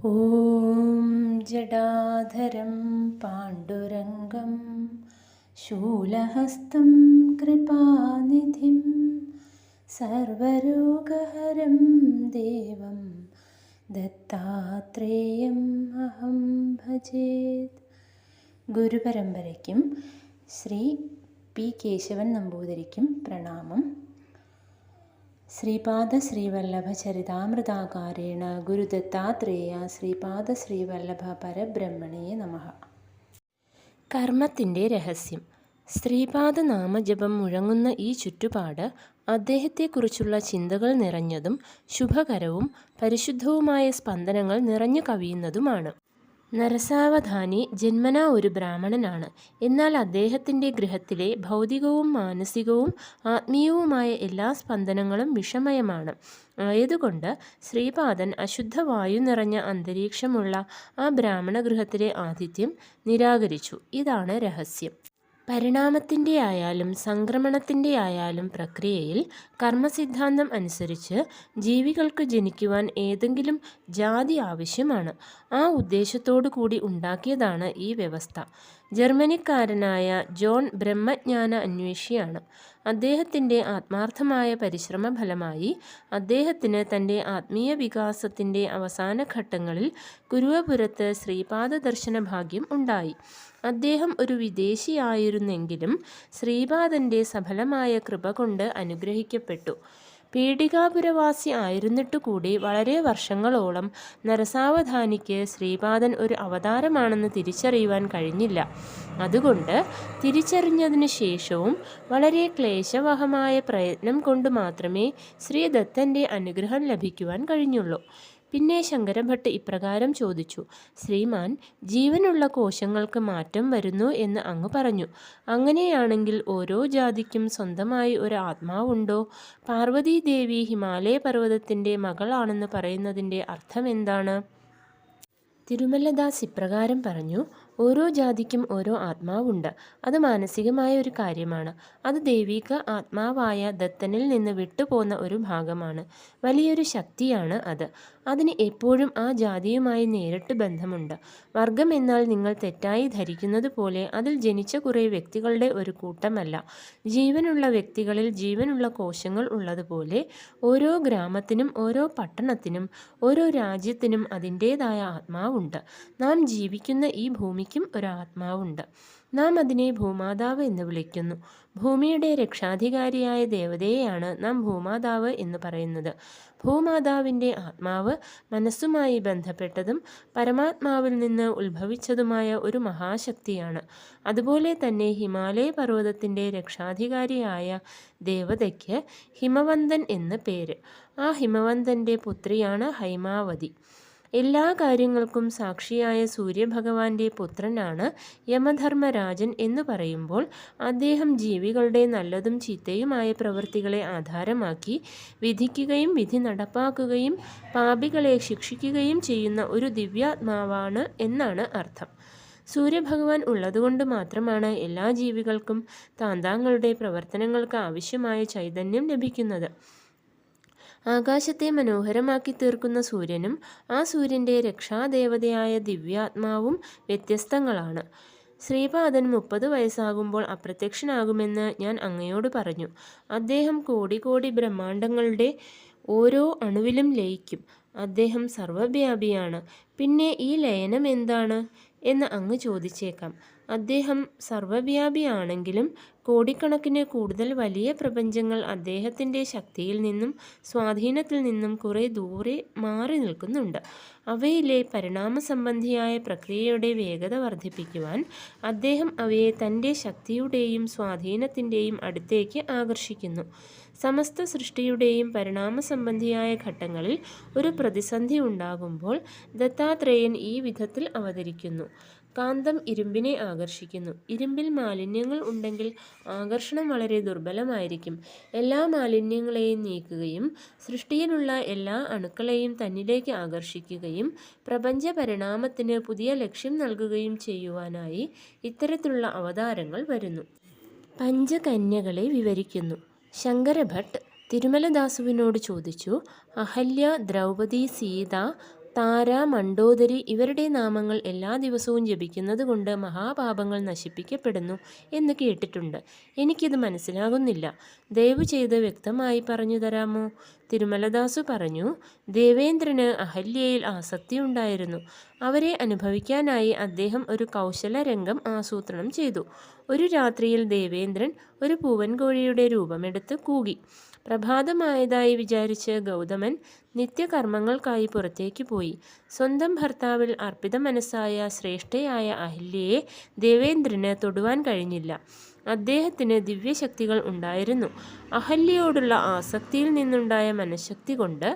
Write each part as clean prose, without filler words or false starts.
ॐ जडाधरं पाण्डुरङ्गं शूलहस्तं कृपानिधिं सर्वरोगहरं देवं दत्तात्रेयम् अहं भजेत्. ഗുരുപരമ്പരയ്ക്കും ശ്രീ പി കേശവൻ നമ്പൂതിരിക്കും പ്രണാമം. ശ്രീപാദ ശ്രീവല്ലഭ ചരിതാമൃതാകാരേണ ഗുരുദത്താത്രേയ ശ്രീപാദ ശ്രീവല്ലഭ പരബ്രഹ്മണേ നമഃ. കർമ്മത്തിൻ്റെ രഹസ്യം. ശ്രീപാദ നാമജപം മുഴങ്ങുന്ന ഈ ചുറ്റുപാട് അദ്ദേഹത്തെക്കുറിച്ചുള്ള ചിന്തകൾ നിറഞ്ഞതും ശുഭകരവും പരിശുദ്ധവുമായ സ്പന്ദനങ്ങൾ നിറഞ്ഞു കവിയുന്നതുമാണ്. നരസാവധാനി ജന്മനാ ഒരു ബ്രാഹ്മണനാണ്. എന്നാൽ അദ്ദേഹത്തിൻ്റെ ഗൃഹത്തിലെ ഭൗതികവും മാനസികവും ആത്മീയവുമായ എല്ലാ സ്പന്ദനങ്ങളും വിഷമയമാണ്. ആയതുകൊണ്ട് ശ്രീപാദൻ അശുദ്ധവായു നിറഞ്ഞ അന്തരീക്ഷമുള്ള ആ ബ്രാഹ്മണ ഗൃഹത്തിലെ ആതിഥ്യം നിരാകരിച്ചു. ഇതാണ് രഹസ്യം. പരിണാമത്തിൻ്റെ ആയാലും സംക്രമണത്തിൻ്റെ ആയാലും പ്രക്രിയയിൽ കർമ്മസിദ്ധാന്തം അനുസരിച്ച് ജീവികൾക്ക് ജനിക്കുവാൻ ഏതെങ്കിലും ജാതി ആവശ്യമാണ്. ആ ഉദ്ദേശത്തോടു കൂടി ഉണ്ടാക്കിയതാണ് ഈ വ്യവസ്ഥ. ജർമ്മനിക്കാരനായ ജോൺ ബ്രഹ്മജ്ഞാന അന്വേഷിയാണ്. അദ്ദേഹത്തിൻ്റെ ആത്മാർത്ഥമായ പരിശ്രമ ഫലമായി അദ്ദേഹത്തിന് തൻ്റെ ആത്മീയ വികാസത്തിൻ്റെ അവസാന ഘട്ടങ്ങളിൽ കുരുവപുരത്ത് ശ്രീപാദ ദർശന ഭാഗ്യം ഉണ്ടായി. അദ്ദേഹം ഒരു വിദേശിയായിരുന്നെങ്കിലും ശ്രീപാദൻ്റെ സഫലമായ കൃപ കൊണ്ട് അനുഗ്രഹിക്കപ്പെട്ടു. പീഡികാപുരവാസി ആയിരുന്നിട്ടുകൂടി വളരെ വർഷങ്ങളോളം നരസാവധാനിക്ക് ശ്രീപാദൻ ഒരു അവതാരമാണെന്ന് തിരിച്ചറിയുവാൻ കഴിഞ്ഞില്ല. അതുകൊണ്ട് തിരിച്ചറിഞ്ഞതിനു ശേഷവും വളരെ ക്ലേശവഹമായ പ്രയത്നം കൊണ്ട് മാത്രമേ ശ്രീദത്തൻ്റെ അനുഗ്രഹം ലഭിക്കുവാൻ കഴിഞ്ഞുള്ളൂ. പിന്നെ ശങ്കരഭട്ട് ഇപ്രകാരം ചോദിച്ചു: ശ്രീമാൻ, ജീവനുള്ള കോശങ്ങൾക്ക് മാറ്റം വരുന്നു എന്ന് അങ്ങ് പറഞ്ഞു. അങ്ങനെയാണെങ്കിൽ ഓരോ ജാതിക്കും സ്വന്തമായി ഒരു ആത്മാവുണ്ടോ? പാർവതീദേവി ഹിമാലയ പർവ്വതത്തിൻ്റെ മകളാണെന്ന് പറയുന്നതിൻ്റെ അർത്ഥം എന്താണ്? തിരുമലദാസ് ഇപ്രകാരം പറഞ്ഞു: ഓരോ ജാതിക്കും ഓരോ ആത്മാവുണ്ട്. അത് മാനസികമായ ഒരു കാര്യമാണ്. അത് ദൈവിക ആത്മാവായ ദത്തനിൽ നിന്ന് വിട്ടുപോന്ന ഒരു ഭാഗമാണ്. വലിയൊരു ശക്തിയാണ് അത്. അതിന് എപ്പോഴും ആ ജാതിയുമായി നേരിട്ട് ബന്ധമുണ്ട്. വർഗം എന്നാൽ നിങ്ങൾ തെറ്റായി ധരിക്കുന്നത് പോലെ അതിൽ ജനിച്ച കുറേ വ്യക്തികളുടെ ഒരു കൂട്ടമല്ല. ജീവനുള്ള വ്യക്തികളിൽ ജീവനുള്ള കോശങ്ങൾ ഉള്ളതുപോലെ ഓരോ ഗ്രാമത്തിനും ഓരോ പട്ടണത്തിനും ഓരോ രാജ്യത്തിനും അതിൻ്റേതായ ആത്മാവുണ്ട്. നാം ജീവിക്കുന്ന ഈ ഭൂമിക്കും ഒരു ആത്മാവുണ്ട്. നാം അതിനെ ഭൂമാതാവ് എന്ന് വിളിക്കുന്നു. ഭൂമിയുടെ രക്ഷാധികാരിയായ ദേവതയെയാണ് നാം ഭൂമാതാവ് എന്ന് പറയുന്നത്. ഭൂമാതാവിൻ്റെ ആത്മാവ് മനസ്സുമായി ബന്ധപ്പെട്ടതും പരമാത്മാവിൽ നിന്ന് ഉത്ഭവിച്ചതുമായ ഒരു മഹാശക്തിയാണ്. അതുപോലെ തന്നെ ഹിമാലയ പർവ്വതത്തിൻ്റെ രക്ഷാധികാരിയായ ദേവതയ്ക്ക് ഹിമവന്തൻ എന്ന് പേര്. ആ ഹിമവന്തൻ്റെ പുത്രിയാണ് ഹൈമാവതി. എല്ലാ കാര്യങ്ങൾക്കും സാക്ഷിയായ സൂര്യഭഗവാന്റെ പുത്രനാണ് യമധർമ്മരാജൻ എന്ന് പറയുമ്പോൾ അദ്ദേഹം ജീവികളുടെ നല്ലതും ചീത്തയുമായ പ്രവൃത്തികളെ ആധാരമാക്കി വിധിക്കുകയും വിധി നടപ്പാക്കുകയും പാപികളെ ശിക്ഷിക്കുകയും ചെയ്യുന്ന ഒരു ദിവ്യാത്മാവാണ് എന്നാണ് അർത്ഥം. സൂര്യഭഗവാൻ ഉള്ളതുകൊണ്ട് മാത്രമാണ് എല്ലാ ജീവികൾക്കും താന്താങ്ങളുടെ പ്രവർത്തനങ്ങൾക്ക് ആവശ്യമായ ചൈതന്യം ലഭിക്കുന്നത്. ആകാശത്തെ മനോഹരമാക്കി തീർക്കുന്ന സൂര്യനും ആ സൂര്യൻ്റെ രക്ഷാദേവതയായ ദിവ്യാത്മാവും വ്യത്യസ്തങ്ങളാണ്. ശ്രീപാദൻ 30 വയസ്സാകുമ്പോൾ അപ്രത്യക്ഷനാകുമെന്ന് ഞാൻ അങ്ങയോട് പറഞ്ഞു. അദ്ദേഹം കോടി കോടി ബ്രഹ്മാണ്ടങ്ങളുടെ ഓരോ അണുവിലും ലയിക്കും. അദ്ദേഹം സർവ്വവ്യാപിയാണ്. പിന്നെ ഈ ലയനം എന്താണ് എന്ന് അങ്ങ് ചോദിച്ചേക്കാം. അദ്ദേഹം സർവ്വവ്യാപിയാണെങ്കിലും കോടിക്കണക്കിന് കൂടുതൽ വലിയ പ്രപഞ്ചങ്ങൾ അദ്ദേഹത്തിൻ്റെ ശക്തിയിൽ നിന്നും സ്വാധീനത്തിൽ നിന്നും കുറേ ദൂരെ മാറി നിൽക്കുന്നുണ്ട്. അവയിലെ പരിണാമസംബന്ധിയായ പ്രക്രിയയുടെ വേഗത വർദ്ധിപ്പിക്കുവാൻ അദ്ദേഹം അവയെ തൻ്റെ ശക്തിയുടെയും സ്വാധീനത്തിൻ്റെയും അടുത്തേക്ക് ആകർഷിക്കുന്നു. സമസ്ത സൃഷ്ടിയുടെയും പരിണാമസംബന്ധിയായ ഘട്ടങ്ങളിൽ ഒരു പ്രതിസന്ധി ഉണ്ടാകുമ്പോൾ ദത്താത്രേയൻ ഈ വിധത്തിൽ അവതരിക്കുന്നു. കാന്തം ഇരുമ്പിനെ ആകർഷിക്കുന്നു. ഇരുമ്പിൽ മാലിന്യങ്ങൾ ഉണ്ടെങ്കിൽ ആകർഷണം വളരെ ദുർബലമായിരിക്കും. എല്ലാ മാലിന്യങ്ങളെയും നീക്കുകയും സൃഷ്ടിയിലുള്ള എല്ലാ അണുക്കളെയും തന്നിലേക്ക് ആകർഷിക്കുകയും പ്രപഞ്ച പരിണാമത്തിന് പുതിയ ലക്ഷ്യം നൽകുകയും ചെയ്യുവാനായി ഇത്തരത്തിലുള്ള അവതാരങ്ങൾ വരുന്നു. പഞ്ചകന്യകളെ വിവരിക്കുന്നു. ശങ്കരഭട്ട് തിരുമലദാസുവിനോട് ചോദിച്ചു: അഹല്യ, ദ്രൗപദി, സീത, താര, മണ്ഡോദരി ഇവരുടെ നാമങ്ങൾ എല്ലാ ദിവസവും ജപിക്കുന്നത് കൊണ്ട് മഹാപാപങ്ങൾ നശിപ്പിക്കപ്പെടുന്നു എന്ന് കേട്ടിട്ടുണ്ട്. എനിക്കിത് മനസ്സിലാകുന്നില്ല. ദയവു ചെയ്ത് വ്യക്തമായി പറഞ്ഞു തരാമോ? തിരുമലദാസു പറഞ്ഞു. ദേവേന്ദ്രന് അഹല്യയിൽ ആസക്തിയുണ്ടായിരുന്നു. അവരെ അനുഭവിക്കാനായി അദ്ദേഹം ഒരു കൗശലരംഗം ആസൂത്രണം ചെയ്തു. ഒരു രാത്രിയിൽ ദേവേന്ദ്രൻ ഒരു പൂവൻകോഴിയുടെ രൂപമെടുത്ത് കൂകി. പ്രഭാതമായതായി വിചാരിച്ച് ഗൗതമൻ നിത്യകർമ്മങ്ങൾക്കായി പുറത്തേക്ക് പോയി. സ്വന്തം ഭർത്താവിൽ അർപ്പിത മനസ്സായ ശ്രേഷ്ഠയായ അഹല്യയെ ദേവേന്ദ്രന് തൊടുവാൻ കഴിഞ്ഞില്ല. അദ്ദേഹത്തിന് ദിവ്യശക്തികൾ ഉണ്ടായിരുന്നു. അഹല്യയോടുള്ള ആസക്തിയിൽ നിന്നുണ്ടായ മനഃശക്തി കൊണ്ട്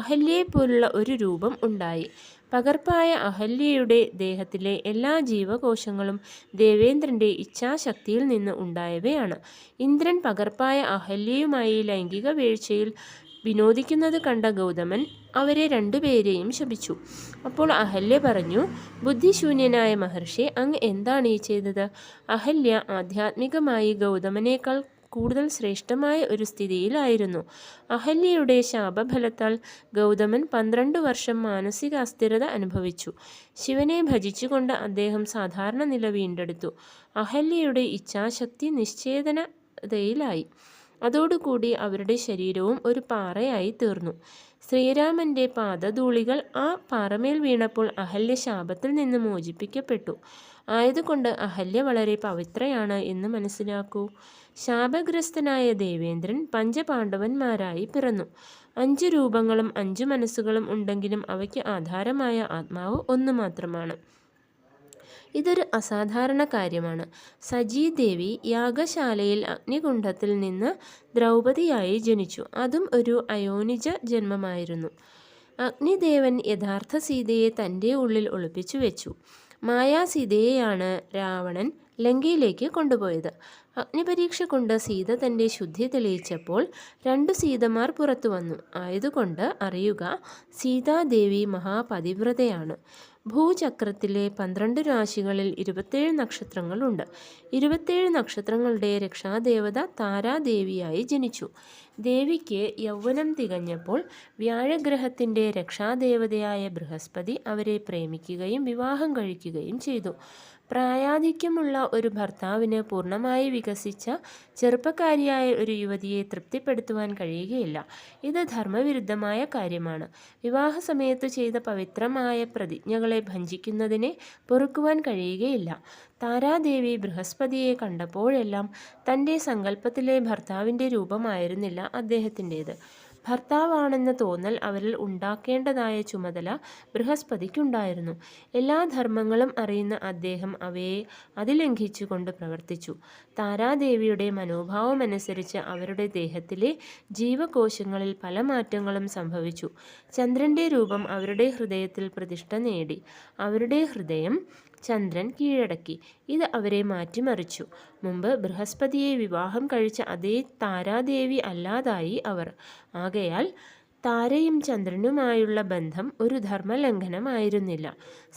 അഹല്യയെപ്പോലുള്ള ഒരു രൂപം ഉണ്ടായി. പകർപ്പായ അഹല്യയുടെ ദേഹത്തിലെ എല്ലാ ജീവകോശങ്ങളും ദേവേന്ദ്രൻ്റെ ഇച്ഛാശക്തിയിൽ നിന്ന് ഉണ്ടായവയാണ്. ഇന്ദ്രൻ പകർപ്പായ അഹല്യയുമായി ലൈംഗിക വീഴ്ചയിൽ വിനോദിക്കുന്നത് കണ്ട ഗൗതമൻ അവരെ രണ്ടുപേരെയും ശപിച്ചു. അപ്പോൾ അഹല്യ പറഞ്ഞു, ബുദ്ധിശൂന്യനായ മഹർഷി, അങ്ങ് എന്താണ് ഈ ചെയ്തത്? അഹല്യ ആധ്യാത്മികമായി ഗൗതമനേക്കാൾ കൂടുതൽ ശ്രേഷ്ഠമായ ഒരു സ്ഥിതിയിലായിരുന്നു. അഹല്യയുടെ ശാപഫലത്താൽ ഗൗതമൻ 12 വർഷം മാനസിക അസ്ഥിരത അനുഭവിച്ചു. ശിവനെ ഭജിച്ചുകൊണ്ട് അദ്ദേഹം സാധാരണ നില വീണ്ടെടുത്തു. അഹല്യയുടെ ഇച്ഛാശക്തി നിശ്ചേതനതയിലായി. അതോടുകൂടി അവരുടെ ശരീരവും ഒരു പാറയായി തീർന്നു. ശ്രീരാമൻ്റെ പാദധൂളികൾ ആ പാറമേൽ വീണപ്പോൾ അഹല്യ ശാപത്തിൽ നിന്ന് മോചിപ്പിക്കപ്പെട്ടു. ആയതുകൊണ്ട് അഹല്യ വളരെ പവിത്രയാണ് എന്ന് മനസ്സിലാക്കൂ. ശാപഗ്രസ്തനായ ദേവേന്ദ്രൻ പഞ്ചപാണ്ഡവന്മാരായി പിറന്നു. 5 രൂപങ്ങളും 5 മനസ്സുകളും ഉണ്ടെങ്കിലും അവയ്ക്ക് ആധാരമായ ആത്മാവ് ഒന്ന് മാത്രമാണ്. ഇതൊരു അസാധാരണ കാര്യമാണ്. സജീദേവി യാഗശാലയിൽ അഗ്നികുണ്ഡത്തിൽ നിന്ന് ദ്രൗപദിയായി ജനിച്ചു. അതും ഒരു അയോനിജ ജന്മമായിരുന്നു. അഗ്നിദേവൻ യഥാർത്ഥ സീതയെ തൻ്റെ ഉള്ളിൽ ഒളിപ്പിച്ചു വെച്ചു. മായാസീതയെയാണ് രാവണൻ ലങ്കയിലേക്ക് കൊണ്ടുപോയത്. അഗ്നിപരീക്ഷ കൊണ്ട് സീത തൻ്റെ ശുദ്ധി തെളിയിച്ചപ്പോൾ 2 സീതമാർ പുറത്തു വന്നു. ആയതുകൊണ്ട് അറിയുക, സീതാദേവി മഹാപതിവ്രതയാണ്. ഭൂചക്രത്തിലെ 12 രാശികളിൽ 27 നക്ഷത്രങ്ങളുണ്ട്. 27 നക്ഷത്രങ്ങളുടെ രക്ഷാദേവത താരാദേവിയായി ജനിച്ചു. ദേവിക്ക് യൗവനം തികഞ്ഞപ്പോൾ വ്യാഴഗ്രഹത്തിൻ്റെ രക്ഷാദേവതയായ ബൃഹസ്പതി അവരെ പ്രേമിക്കുകയും വിവാഹം കഴിക്കുകയും ചെയ്തു. പ്രായാധിക്യമുള്ള ഒരു ഭർത്താവിന് പൂർണ്ണമായി വികസിച്ച ചെറുപ്പക്കാരിയായ ഒരു യുവതിയെ തൃപ്തിപ്പെടുത്തുവാൻ കഴിയുകയില്ല. ഇത് ധർമ്മവിരുദ്ധമായ കാര്യമാണ്. വിവാഹസമയത്ത് ചെയ്ത പവിത്രമായ പ്രതിജ്ഞകളെ ഭഞ്ജിക്കുന്നതിനെ പൊറുക്കുവാൻ കഴിയുകയില്ല. താരാദേവി ബൃഹസ്പതിയെ കണ്ടപ്പോഴെല്ലാം തൻ്റെ സങ്കല്പത്തിലെ ഭർത്താവിൻ്റെ രൂപമായിരുന്നില്ല അദ്ദേഹത്തിൻ്റേത്. ഭർത്താവാണെന്ന തോന്നൽ അവരിൽ ഉണ്ടാക്കേണ്ടതായ ചുമതല ബൃഹസ്പതിക്കുണ്ടായിരുന്നു. എല്ലാ ധർമ്മങ്ങളും അറിയുന്ന അദ്ദേഹം അവയെ അതിലംഘിച്ചുകൊണ്ട് പ്രവർത്തിച്ചു. താരാദേവിയുടെ മനോഭാവമനുസരിച്ച് അവരുടെ ദേഹത്തിലെ ജീവകോശങ്ങളിൽ പല മാറ്റങ്ങളും സംഭവിച്ചു. ചന്ദ്രൻ്റെ രൂപം അവരുടെ ഹൃദയത്തിൽ പ്രതിഷ്ഠ നേടി. അവരുടെ ഹൃദയം ചന്ദ്രൻ കീഴടക്കി. ഇത് അവരെ മാറ്റിമറിച്ചു. മുമ്പ് ബൃഹസ്പതിയെ വിവാഹം കഴിച്ച അതേ താരാദേവി അല്ലാതായി അവർ. ആകയാൽ താരയും ചന്ദ്രനുമായുള്ള ബന്ധം ഒരു ധർമ്മലംഘനമായിരുന്നില്ല.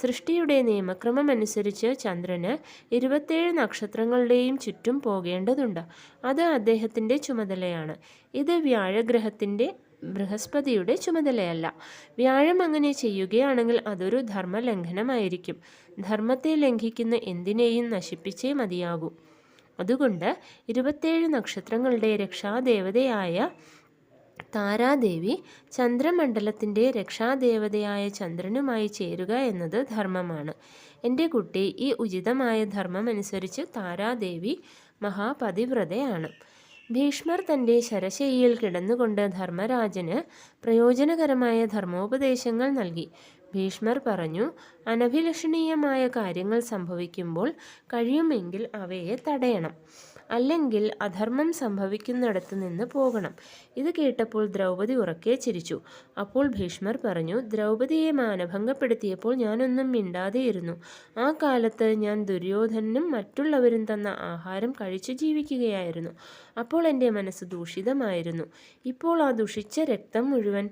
സൃഷ്ടിയുടെ നിയമക്രമമനുസരിച്ച് ചന്ദ്രന് 27 നക്ഷത്രങ്ങളുടെയും ചുറ്റും പോകേണ്ടതുണ്ട്. അത് അദ്ദേഹത്തിൻ്റെ ചുമതലയാണ്. ഇത് വ്യാഴഗ്രഹത്തിൻ്റെ ബൃഹസ്പതിയുടെ ചുമതലയല്ല. വ്യാഴം അങ്ങനെ ചെയ്യുകയാണെങ്കിൽ അതൊരു ധർമ്മലംഘനമായിരിക്കും. ധർമ്മത്തെ ലംഘിക്കുന്ന എന്തിനേയും നശിപ്പിച്ചേ മതിയാകൂ. അതുകൊണ്ട് 27 നക്ഷത്രങ്ങളുടെ രക്ഷാദേവതയായ താരാദേവി ചന്ദ്രമണ്ഡലത്തിൻ്റെ രക്ഷാദേവതയായ ചന്ദ്രനുമായി ചേരുക എന്നത് ധർമ്മമാണ്. എൻ്റെ കുട്ടി, ഈ ഉചിതമായ ധർമ്മമനുസരിച്ച് താരാദേവി മഹാപതിവ്രതയാണ്. ഭീഷ്മർ തൻ്റെ ശരശയ്യയിൽ കിടന്നുകൊണ്ട് ധർമ്മരാജന് പ്രയോജനകരമായ ധർമ്മോപദേശങ്ങൾ നൽകി. ഭീഷ്മർ പറഞ്ഞു, അനഭിലഷണീയമായ കാര്യങ്ങൾ സംഭവിക്കുമ്പോൾ കഴിയുമെങ്കിൽ അവയെ തടയണം. അല്ലെങ്കിൽ അധർമ്മം സംഭവിക്കുന്നിടത്ത് നിന്ന് പോകണം. ഇത് കേട്ടപ്പോൾ ദ്രൗപദി ഉറക്കെ ചിരിച്ചു. അപ്പോൾ ഭീഷ്മർ പറഞ്ഞു, ദ്രൗപദിയെ മാനഭംഗപ്പെടുത്തിയപ്പോൾ ഞാനൊന്നും മിണ്ടാതെയിരുന്നു. ആ കാലത്ത് ഞാൻ ദുര്യോധനനും മറ്റുള്ളവരും തന്ന ആഹാരം കഴിച്ചു ജീവിക്കുകയായിരുന്നു. അപ്പോൾ എൻ്റെ മനസ്സ് ദൂഷിതമായിരുന്നു. ഇപ്പോൾ ആ ദുഷിച്ച രക്തം മുഴുവൻ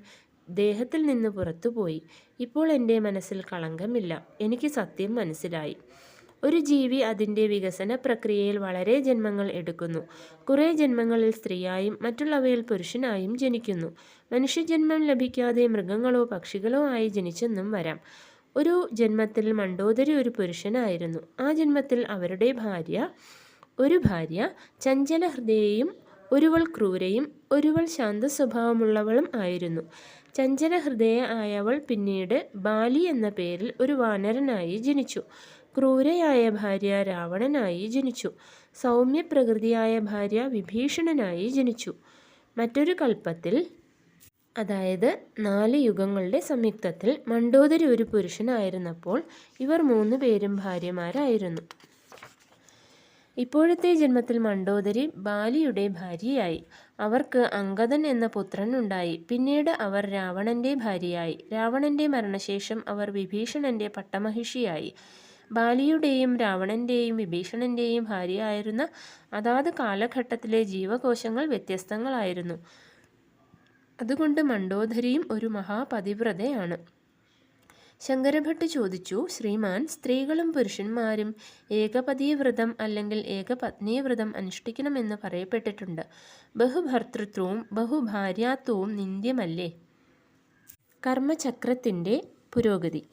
ദേഹത്തിൽ നിന്ന് പുറത്തുപോയി. ഇപ്പോൾ എൻ്റെ മനസ്സിൽ കളങ്കമില്ല. എനിക്ക് സത്യം മനസ്സിലായി. ഒരു ജീവി അതിൻ്റെ വികസന പ്രക്രിയയിൽ വളരെ ജന്മങ്ങൾ എടുക്കുന്നു. കുറേ ജന്മങ്ങളിൽ സ്ത്രീയായും മറ്റുള്ളവയിൽ പുരുഷനായും ജനിക്കുന്നു. മനുഷ്യജന്മം ലഭിക്കാതെ മൃഗങ്ങളോ പക്ഷികളോ ആയി ജനിച്ചെന്നും വരാം. ഒരു ജന്മത്തിൽ മണ്ഡോദരി ഒരു പുരുഷനായിരുന്നു. ആ ജന്മത്തിൽ അവരുടെ ഒരു ഭാര്യ ചഞ്ചല ഹൃദയയും ഒരുവൾ ക്രൂരയും ഒരുവൾ ശാന്ത സ്വഭാവമുള്ളവളും ആയിരുന്നു. ചഞ്ചല ഹൃദയ ആയവൾ പിന്നീട് ബാലി എന്ന പേരിൽ ഒരു വാനരനായി ജനിച്ചു. ക്രൂരയായ ഭാര്യ രാവണനായി ജനിച്ചു. സൗമ്യപ്രകൃതിയായ ഭാര്യ വിഭീഷണനായി ജനിച്ചു. മറ്റൊരു കൽപ്പത്തിൽ, അതായത് 4 യുഗങ്ങളുടെ സംയുക്തത്തിൽ, മണ്ഡോദരി ഒരു പുരുഷനായിരുന്നപ്പോൾ ഇവർ 3 പേരും ഭാര്യമാരായിരുന്നു. ഇപ്പോഴത്തെ ജന്മത്തിൽ മണ്ഡോദരി ബാലിയുടെ ഭാര്യയായി. അവർക്ക് അംഗദൻ എന്ന പുത്രൻ ഉണ്ടായി. പിന്നീട് അവർ രാവണന്റെ ഭാര്യയായി. രാവണന്റെ മരണശേഷം അവർ വിഭീഷണന്റെ പട്ടമഹിഷിയായി. ബാലിയുടെയും രാവണന്റെയും വിഭീഷണന്റെയും ഭാര്യയായിരുന്ന അതാത് കാലഘട്ടത്തിലെ ജീവകോശങ്ങൾ വ്യത്യസ്തങ്ങളായിരുന്നു. അതുകൊണ്ട് മണ്ഡോദരിയും ഒരു മഹാപതിവ്രതയാണ്. ശങ്കരഭട്ട് ചോദിച്ചു, ശ്രീമാൻ, സ്ത്രീകളും പുരുഷന്മാരും ഏകപതീവ്രതം അല്ലെങ്കിൽ ഏകപത്നീവ്രതം അനുഷ്ഠിക്കണമെന്ന് പറയപ്പെട്ടിട്ടുണ്ട്. ബഹുഭർത്തൃത്വവും ബഹുഭാര്യാത്വവും നിന്ദ്യമല്ലേ? കർമ്മചക്രത്തിൻ്റെ പുരോഗതി.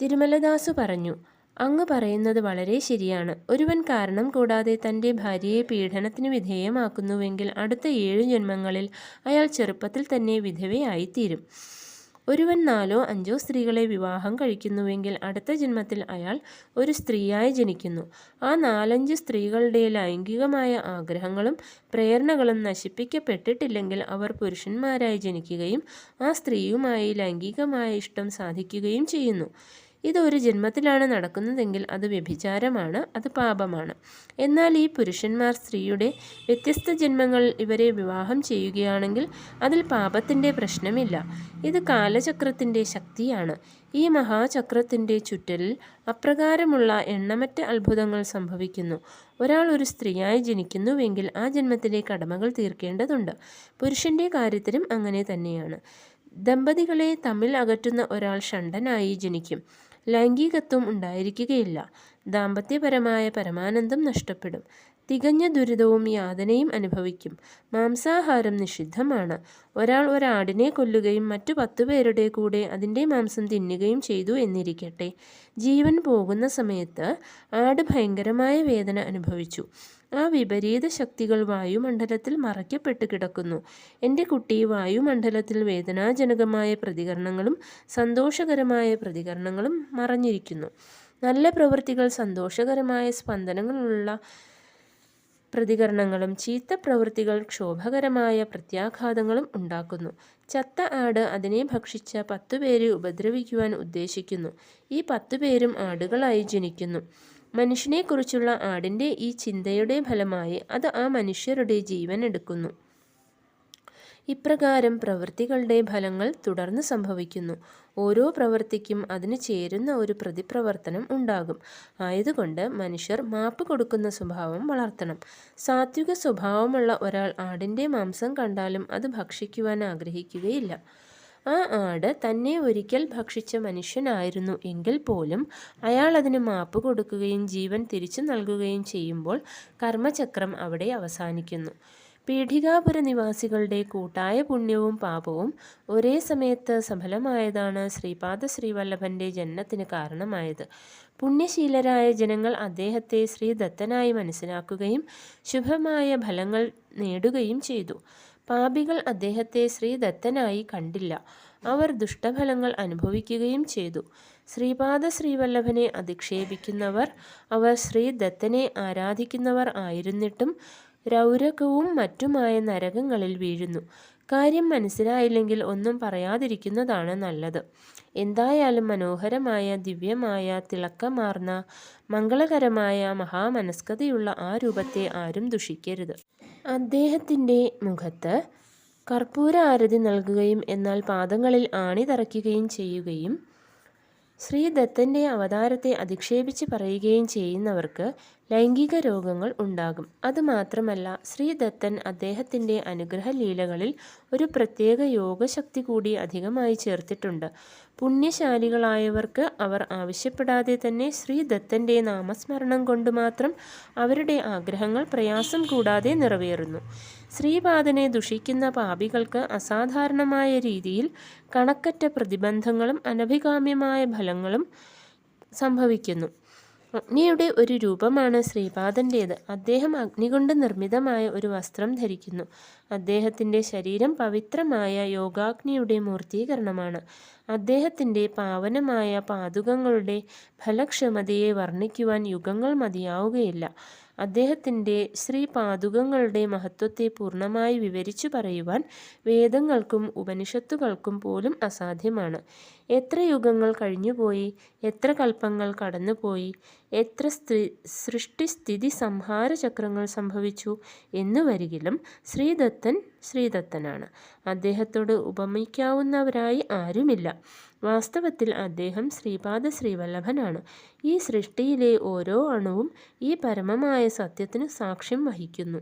തിരുമലദാസു പറഞ്ഞു, അങ്ങ് പറയുന്നത് വളരെ ശരിയാണ്. ഒരുവൻ കാരണം കൂടാതെ തൻ്റെ ഭാര്യയെ പീഡനത്തിന് വിധേയമാക്കുന്നുവെങ്കിൽ അടുത്ത 7 ജന്മങ്ങളിൽ അയാൾ ചെറുപ്പത്തിൽ തന്നെ വിധവയായിത്തീരും. ഒരുവൻ 4 or 5 സ്ത്രീകളെ വിവാഹം കഴിക്കുന്നുവെങ്കിൽ അടുത്ത ജന്മത്തിൽ അയാൾ ഒരു സ്ത്രീയായി ജനിക്കുന്നു. ആ 4-5 സ്ത്രീകളുടെ ലൈംഗികമായ ആഗ്രഹങ്ങളും പ്രേരണകളും നശിപ്പിക്കപ്പെട്ടിട്ടില്ലെങ്കിൽ അവർ പുരുഷന്മാരായി ജനിക്കുകയും ആ സ്ത്രീയുമായി ലൈംഗികമായ ഇഷ്ടം സാധിക്കുകയും ചെയ്യുന്നു. ഇത് ഒരു ജന്മത്തിലാണ് നടക്കുന്നതെങ്കിൽ അത് വ്യഭിചാരമാണ്, അത് പാപമാണ്. എന്നാൽ ഈ പുരുഷന്മാർ സ്ത്രീയുടെ വ്യത്യസ്ത ജന്മങ്ങളിൽ ഇവരെ വിവാഹം ചെയ്യുകയാണെങ്കിൽ അതിൽ പാപത്തിൻ്റെ പ്രശ്നമില്ല. ഇത് കാലചക്രത്തിൻ്റെ ശക്തിയാണ്. ഈ മഹാചക്രത്തിൻ്റെ ചുറ്റലിൽ അപ്രകാരമുള്ള എണ്ണമറ്റ അത്ഭുതങ്ങൾ സംഭവിക്കുന്നു. ഒരാൾ ഒരു സ്ത്രീയായി ജനിക്കുന്നുവെങ്കിൽ ആ ജന്മത്തിലെ കടമകൾ തീർക്കേണ്ടതുണ്ട്. പുരുഷൻ്റെ കാര്യത്തിലും അങ്ങനെ തന്നെയാണ്. ദമ്പതികളെ തമ്മിൽ അകറ്റുന്ന ഒരാൾ ഷണ്ഡനായി ജനിക്കും. ലൈംഗികത്വം ഉണ്ടായിരിക്കുകയില്ല. ദാമ്പത്യപരമായ പരമാനന്ദം നഷ്ടപ്പെടും. തികഞ്ഞ ദുരിതവും യാതനയും അനുഭവിക്കും. മാംസാഹാരം നിഷിദ്ധമാണ്. ഒരാൾ ഒരാടിനെ കൊല്ലുകയും മറ്റു 10 പേരുടെ കൂടെ അതിൻ്റെ മാംസം തിന്നുകയും ചെയ്തു എന്നിരിക്കട്ടെ. ജീവൻ പോകുന്ന സമയത്ത് ആട് ഭയങ്കരമായ വേദന അനുഭവിച്ചു. ആ വിപരീത ശക്തികൾ വായുമണ്ഡലത്തിൽ മറയ്ക്കപ്പെട്ട് കിടക്കുന്നു. എൻ്റെ കുട്ടി വായുമണ്ഡലത്തിൽ വേദനാജനകമായ പ്രതികരണങ്ങളും സന്തോഷകരമായ പ്രതികരണങ്ങളും മറഞ്ഞിരിക്കുന്നു. നല്ല പ്രവൃത്തികൾ സന്തോഷകരമായ സ്പന്ദനങ്ങളുള്ള പ്രതികരണങ്ങളും ചീത്ത പ്രവൃത്തികൾ ക്ഷോഭകരമായ പ്രത്യാഘാതങ്ങളും ഉണ്ടാക്കുന്നു. ചത്ത ആട് അതിനെ ഭക്ഷിച്ച 10 പേരെ ഉപദ്രവിക്കുവാൻ ഉദ്ദേശിക്കുന്നു. ഈ 10 പേരും ആടുകളായി ജനിക്കുന്നു. മനുഷ്യനെക്കുറിച്ചുള്ള ആടിൻ്റെ ഈ ചിന്തയുടെ ഫലമായി അത് ആ മനുഷ്യരുടെ ജീവൻ എടുക്കുന്നു. ഇപ്രകാരം പ്രവൃത്തികളുടെ ഫലങ്ങൾ തുടർന്ന് സംഭവിക്കുന്നു. ഓരോ പ്രവൃത്തിക്കും അതിന് ചേരുന്ന ഒരു പ്രതിപ്രവർത്തനം ഉണ്ടാകും. ആയതുകൊണ്ട് മനുഷ്യർ മാപ്പ് കൊടുക്കുന്ന സ്വഭാവം വളർത്തണം. സാത്വിക സ്വഭാവമുള്ള ഒരാൾ ആടിൻ്റെ മാംസം കണ്ടാലും അത് ഭക്ഷിക്കുവാൻ ആഗ്രഹിക്കുകയില്ല. ആ ആട് തന്നെ ഒരിക്കൽ ഭക്ഷിച്ച മനുഷ്യനായിരുന്നു എങ്കിൽ പോലും അയാൾ അതിന് മാപ്പ് കൊടുക്കുകയും ജീവൻ തിരിച്ചു നൽകുകയും ചെയ്യുമ്പോൾ കർമ്മചക്രം അവിടെ അവസാനിക്കുന്നു. പീഠികാപുര നിവാസികളുടെ കൂട്ടായ പുണ്യവും പാപവും ഒരേ സമയത്ത് സഫലമായതാണ് ശ്രീപാദ ശ്രീവല്ലഭൻ്റെ ജന്മത്തിന് കാരണമായത്. പുണ്യശീലരായ ജനങ്ങൾ അദ്ദേഹത്തെ ശ്രീദത്തനായി മനസ്സിലാക്കുകയും ശുഭമായ ഫലങ്ങൾ നേടുകയും ചെയ്തു. പാപികൾ അദ്ദേഹത്തെ ശ്രീദത്തനായി കണ്ടില്ല. അവർ ദുഷ്ടഫലങ്ങൾ അനുഭവിക്കുകയും ചെയ്തു. ശ്രീപാദ ശ്രീവല്ലഭനെ അധിക്ഷേപിക്കുന്നവർ അവർ ശ്രീദത്തനെ ആരാധിക്കുന്നവർ ആയിരുന്നിട്ടും രൗരകവും മറ്റുമായ നരകങ്ങളിൽ വീഴുന്നു. കാര്യം മനസ്സിലായില്ലെങ്കിൽ ഒന്നും പറയാതിരിക്കുന്നതാണ് നല്ലത്. എന്തായാലും മനോഹരമായ, ദിവ്യമായ, തിളക്കമാർന്ന, മംഗളകരമായ, മഹാമനസ്കതയുള്ള ആ രൂപത്തെ ആരും ദുഷിക്കരുത്. അദ്ദേഹത്തിൻ്റെ മുഖത്ത് കർപ്പൂര ആരതി നൽകുകയും എന്നാൽ പാദങ്ങളിൽ ആണി തറയ്ക്കുകയും ചെയ്യുകയും ശ്രീദത്തൻ്റെ അവതാരത്തെ അധിക്ഷേപിച്ച് പറയുകയും ചെയ്യുന്നവർക്ക് ലൈംഗിക രോഗങ്ങൾ ഉണ്ടാകും. അതുമാത്രമല്ല, ശ്രീദത്തൻ അദ്ദേഹത്തിൻ്റെ അനുഗ്രഹലീലകളിൽ ഒരു പ്രത്യേക യോഗശക്തി കൂടി അധികമായി ചേർത്തിട്ടുണ്ട്. പുണ്യശാലികളായവർക്ക് അവർ ആവശ്യപ്പെടാതെ തന്നെ ശ്രീദത്തൻ്റെ നാമസ്മരണം കൊണ്ട് മാത്രം അവരുടെ ആഗ്രഹങ്ങൾ പ്രയാസം കൂടാതെ നിറവേറുന്നു. ശ്രീപാദനെ ദുഷിക്കുന്ന പാപികൾക്ക് അസാധാരണമായ രീതിയിൽ കണക്കറ്റ പ്രതിബന്ധങ്ങളും അനഭികാമ്യമായ ഫലങ്ങളും സംഭവിക്കുന്നു. അഗ്നിയുടെ ഒരു രൂപമാണ് ശ്രീപാദൻ്റേത്. അദ്ദേഹം അഗ്നി കൊണ്ട് നിർമ്മിതമായ ഒരു വസ്ത്രം ധരിക്കുന്നു. അദ്ദേഹത്തിൻ്റെ ശരീരം പവിത്രമായ യോഗാഗ്നിയുടെ മൂർത്തീകരണമാണ്. അദ്ദേഹത്തിൻ്റെ പാവനമായ പാദുകങ്ങളുടെ ഫലക്ഷമതയെ വർണ്ണിക്കുവാൻ യുഗങ്ങൾ മതിയാവുകയില്ല. അദ്ദേഹത്തിൻ്റെ ശ്രീപാദുകങ്ങളുടെ മഹത്വത്തെ പൂർണ്ണമായി വിവരിച്ചു പറയുവാൻ വേദങ്ങൾക്കും ഉപനിഷത്തുകൾക്കും പോലും അസാധ്യമാണ്. എത്ര യുഗങ്ങൾ കഴിഞ്ഞുപോയി, എത്ര കൽപ്പങ്ങൾ കടന്നുപോയി, എത്ര സൃഷ്ടിസ്ഥിതി സംഹാര ചക്രങ്ങൾ സംഭവിച്ചു എന്നു വരികിലും ശ്രീദത്തൻ ശ്രീദത്തനാണ്. അദ്ദേഹത്തോട് ഉപമിക്കാവുന്നവരായി ആരുമില്ല. വാസ്തവത്തിൽ അദ്ദേഹം ശ്രീപാദ ശ്രീവല്ലഭനാണ്. ഈ സൃഷ്ടിയിലെ ഓരോ അണുവും ഈ പരമമായ സത്യത്തിന് സാക്ഷ്യം വഹിക്കുന്നു.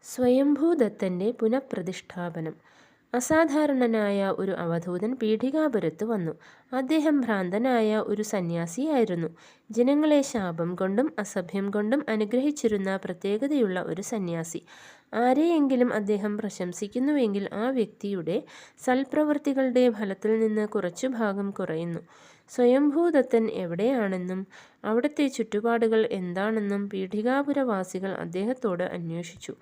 സ്വയംഭൂദത്തൻ്റെ പുനഃപ്രതിഷ്ഠാപനം. അസാധാരണനായ ഒരു അവധൂതൻ പീഠികാപുരത്ത് വന്നു. അദ്ദേഹം ഭ്രാന്തനായ ഒരു സന്യാസിയായിരുന്നു. ജനങ്ങളെ ശാപം കൊണ്ടും അസഭ്യം കൊണ്ടും അനുഗ്രഹിച്ചിരുന്ന പ്രത്യേകതയുള്ള ഒരു സന്യാസി. ആരെയെങ്കിലും അദ്ദേഹം പ്രശംസിക്കുന്നുവെങ്കിൽ ആ വ്യക്തിയുടെ സൽപ്രവൃത്തികളുടെ ഫലത്തിൽ നിന്ന് കുറച്ചു ഭാഗം കുറയുന്നു. സ്വയംഭൂദത്തൻ എവിടെയാണെന്നും അവിടുത്തെ ചുറ്റുപാടുകൾ എന്താണെന്നും പീഠികാപുരവാസികൾ അദ്ദേഹത്തോട് അന്വേഷിച്ചു.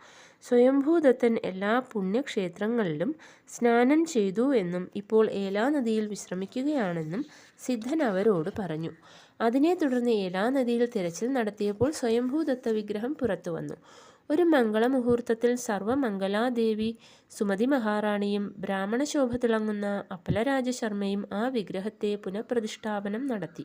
സ്വയംഭൂദത്തൻ എല്ലാ പുണ്യക്ഷേത്രങ്ങളിലും സ്നാനം ചെയ്തു എന്നും ഇപ്പോൾ ഏലാനദിയിൽ വിശ്രമിക്കുകയാണെന്നും സിദ്ധൻ അവരോട് പറഞ്ഞു. അതിനെ തുടർന്ന് ഏലാനദിയിൽ തിരച്ചിൽ നടത്തിയപ്പോൾ സ്വയംഭൂദത്ത വിഗ്രഹം പുറത്തു വന്നു. ഒരു മംഗളമുഹൂർത്തത്തിൽ സർവമംഗലാദേവി സുമതി മഹാറാണിയും ബ്രാഹ്മണശോഭ തിളങ്ങുന്ന അപ്പലരാജശർമ്മയും ആ വിഗ്രഹത്തെ പുനഃപ്രതിഷ്ഠാപനം നടത്തി.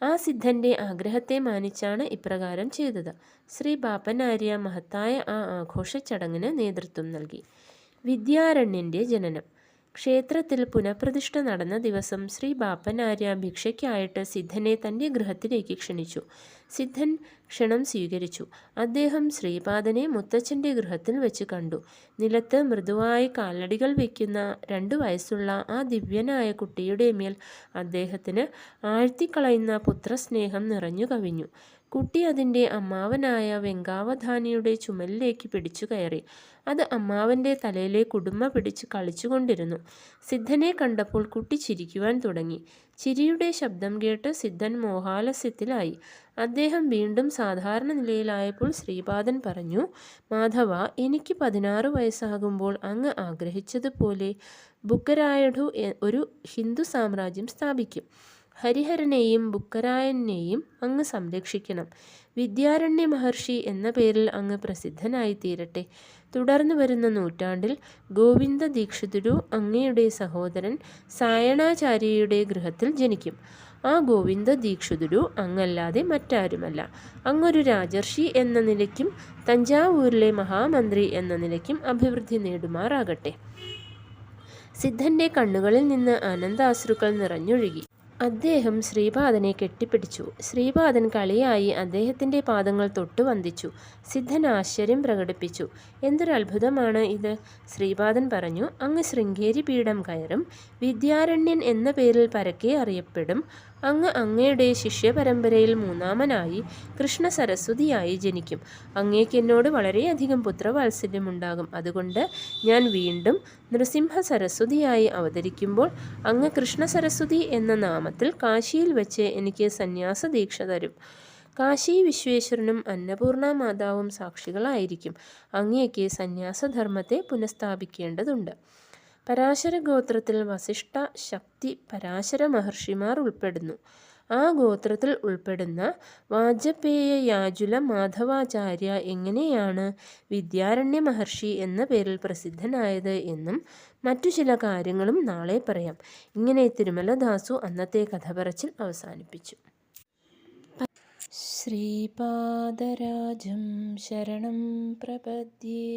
ആ സിദ്ധൻ്റെ ആഗ്രഹത്തെ മാനിച്ചാണ് ഇപ്രകാരം ചെയ്തത്. ശ്രീ ബാപ്പനാര്യ മഹത്തായ ആ ആഘോഷച്ചടങ്ങിന് നേതൃത്വം നൽകി. വിദ്യാരണ്യൻ്റെ ജനനം. ക്ഷേത്രത്തിൽ പുനഃപ്രതിഷ്ഠ നടന്ന ദിവസം ശ്രീ ബാപ്പനാര്യ ഭിക്ഷയ്ക്കായിട്ട് സിദ്ധനെ തൻ്റെ ഗൃഹത്തിലേക്ക് ക്ഷണിച്ചു. സിദ്ധൻ ക്ഷണം സ്വീകരിച്ചു. അദ്ദേഹം ശ്രീപാദനെ മുത്തച്ഛൻ്റെ ഗൃഹത്തിൽ വെച്ച് കണ്ടു. നിലത്ത് മൃദുവായി കാലടികൾ വയ്ക്കുന്ന 2 വയസ്സുള്ള ആ ദിവ്യനായ കുട്ടിയുടെ മേൽ അദ്ദേഹത്തിന് ആഴ്ത്തിക്കളയുന്ന പുത്രസ്നേഹം നിറഞ്ഞു കവിഞ്ഞു. കുട്ടി അതിൻ്റെ അമ്മാവനായ വെങ്കാവധാനിയുടെ ചുമലിലേക്ക് പിടിച്ചു കയറി. അത് അമ്മാവൻ്റെ തലയിലെ കുടുമ പിടിച്ച് കളിച്ചുകൊണ്ടിരുന്നു. സിദ്ധനെ കണ്ടപ്പോൾ കുട്ടി ചിരിക്കുവാൻ തുടങ്ങി. ചിരിയുടെ ശബ്ദം കേട്ട് സിദ്ധൻ മോഹാലസ്യത്തിലായി. അദ്ദേഹം വീണ്ടും സാധാരണ നിലയിലായപ്പോൾ ശ്രീപാദൻ പറഞ്ഞു, മാധവ, എനിക്ക് 16 വയസ്സാകുമ്പോൾ അങ്ങ് ആഗ്രഹിച്ചതുപോലെ ബുക്കരായഡു ഒരു ഹിന്ദു സാമ്രാജ്യം സ്ഥാപിക്കും. ഹരിഹരനെയും ബുക്കരായനെയും അങ്ങ് സംരക്ഷിക്കണം. വിദ്യാരണ്യ മഹർഷി എന്ന പേരിൽ അങ്ങ് പ്രസിദ്ധനായി തീരട്ടെ. തുടർന്നു വരുന്ന നൂറ്റാണ്ടിൽ ഗോവിന്ദ ദീക്ഷിതരു അങ്ങയുടെ സഹോദരൻ സായണാചാര്യയുടെ ഗൃഹത്തിൽ ജനിക്കും. ആ ഗോവിന്ദ ദീക്ഷിതരു അങ്ങല്ലാതെ മറ്റാരുമല്ല. അങ്ങൊരു രാജർഷി എന്ന നിലയ്ക്കും തഞ്ചാവൂരിലെ മഹാമന്ത്രി എന്ന നിലയ്ക്കും അഭിവൃദ്ധി നേടുമാറാകട്ടെ. സിദ്ധൻ്റെ കണ്ണുകളിൽ നിന്ന് ആനന്ദാശ്രുക്കൾ നിറഞ്ഞൊഴുകി. അദ്ദേഹം ശ്രീപാദനെ കെട്ടിപ്പിടിച്ചു. ശ്രീപാദൻ കളിയായി അദ്ദേഹത്തിൻ്റെ പാദങ്ങൾ തൊട്ടു വന്ദിച്ചു. സിദ്ധൻ ആശ്ചര്യം പ്രകടിപ്പിച്ചു. എന്തൊരത്ഭുതമാണ് ഇത്! ശ്രീപാദൻ പറഞ്ഞു, അങ്ങ് ശൃംഗേരി പീഠം കയറും. വിദ്യാരണ്യൻ എന്ന പേരിൽ പരക്കെ അറിയപ്പെടും. അങ്ങ് അങ്ങയുടെ ശിഷ്യപരമ്പരയിൽ 3ാമനായി കൃഷ്ണ സരസ്വതിയായി ജനിക്കും. അങ്ങേക്ക് എന്നോട് വളരെയധികം പുത്രവാത്സല്യമുണ്ടാകും. അതുകൊണ്ട് ഞാൻ വീണ്ടും നൃസിംഹ സരസ്വതിയായി അവതരിക്കുമ്പോൾ അങ്ങ് കൃഷ്ണ സരസ്വതി എന്ന നാമത്തിൽ കാശിയിൽ വെച്ച് എനിക്ക് സന്യാസ ദീക്ഷ തരും. കാശി വിശ്വേശ്വരനും അന്നപൂർണ മാതാവും സാക്ഷികളായിരിക്കും. അങ്ങേക്ക് സന്യാസധർമ്മത്തെ പുനഃസ്ഥാപിക്കേണ്ടതുണ്ട്. പരാശര ഗോത്രത്തിൽ വസിഷ്ഠ, ശക്തി, പരാശര മഹർഷിമാർ ഉൾപ്പെടുന്നു. ആ ഗോത്രത്തിൽ ഉൾപ്പെടുന്ന വാജപേയ യാജുല മാധവാചാര്യ എങ്ങനെയാണ് വിദ്യാരണ്യ മഹർഷി എന്ന പേരിൽ പ്രസിദ്ധനായത് എന്നും മറ്റു ചില കാര്യങ്ങളും നാളെ പറയാം. ഇങ്ങനെ തിരുമലദാസു അന്നത്തെ കഥ പറച്ചിൽ അവസാനിപ്പിച്ചു. ശ്രീപാദരാജം ശരണം പ്രപദ്യേ.